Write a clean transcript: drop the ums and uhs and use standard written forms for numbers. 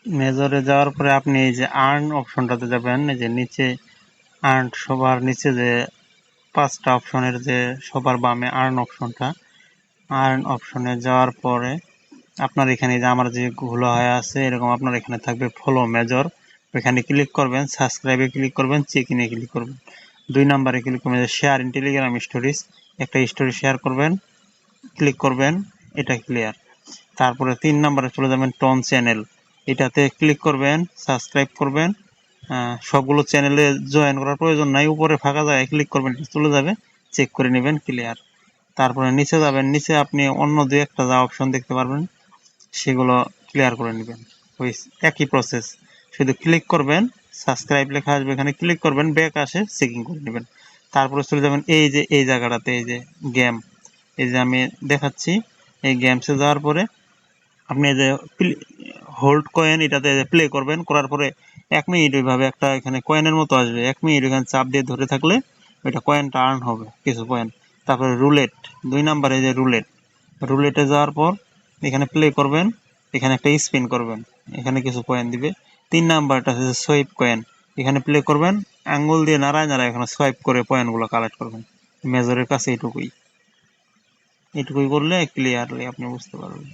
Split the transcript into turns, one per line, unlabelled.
মেজরে যাওয়ার পরে আপনি এই যে আর্ন অপশনটাতে যাবেন, এই যে নিচে আর্ন সবার নিচে যে 5টা অপশনের যে সবার বামে আর্ন অপশনটা, আর্ন অপশনে যাওয়ার পরে আপনার এখানে যে আমার যেগুলো হয়ে আছে এরকম আপনার এখানে থাকবে ফলো মেজর, ওইখানে ক্লিক করবেন, সাবস্ক্রাইবে ক্লিক করবেন, চেক ইনে ক্লিক করবেন। 2 নম্বরে ক্লিক করবেন শেয়ার ইন টেলিগ্রাম স্টোরিজ, একটা স্টোরি শেয়ার করবেন, ক্লিক করবেন, এটা ক্লিয়ার। তারপরে 3 নম্বরে চলে যাবেন টন চ্যানেল, এটাতে ক্লিক করবেন, সাবস্ক্রাইব করবেন। সবগুলো চ্যানেলে জয়েন করার প্রয়োজন নাই, উপরে ফাঁকা জায়গায় ক্লিক করবেন, চলে যাবে, চেক করে নেবেন, ক্লিয়ার। তারপরে নিচে যাবেন, নিচে আপনি অন্য 2-1টা যা অপশন দেখতে পারবেন সেগুলো ক্লিয়ার করে নেবেন। ওই একই প্রসেস, শুধু ক্লিক করবেন, সাবস্ক্রাইব লেখা আসবে, এখানে ক্লিক করবেন, ব্যাক আসে, চেকিং করে নেবেন। তারপরে চলে যাবেন এই যে এই জায়গাটাতে, এই যে গেম, এই যে আমি দেখাচ্ছি, এই গেমসে যাওয়ার পরে আপনি এই যে হোল্ড কয়েন এটাতে প্লে করবেন, করার পরে 1 মিনিট ওইভাবে একটা এখানে কয়েনের মতো আসবে, 1 মিনিট এখানে চাপ দিয়ে ধরে থাকলে ওইটা কয়েনটা আর্ন হবে, কিছু কয়েন। তারপরে রুলেট, 2 নম্বরে যে রুলেট, রুলেটে যাওয়ার পর এখানে প্লে করবেন, এখানে একটা স্পিন করবেন, এখানে কিছু কয়েন দিবে। 3 নাম্বারটা হচ্ছে সোয়াইপ কয়েন, এখানে প্লে করবেন, আঙ্গুল দিয়ে নাড়ায় নাড়ায় এখানে সোয়াইপ করে কয়েনগুলো কালেক্ট করবেন। মেজরের কাছে এইটুকুই করলে ক্লিয়ারলি আপনি বুঝতে পারবেন।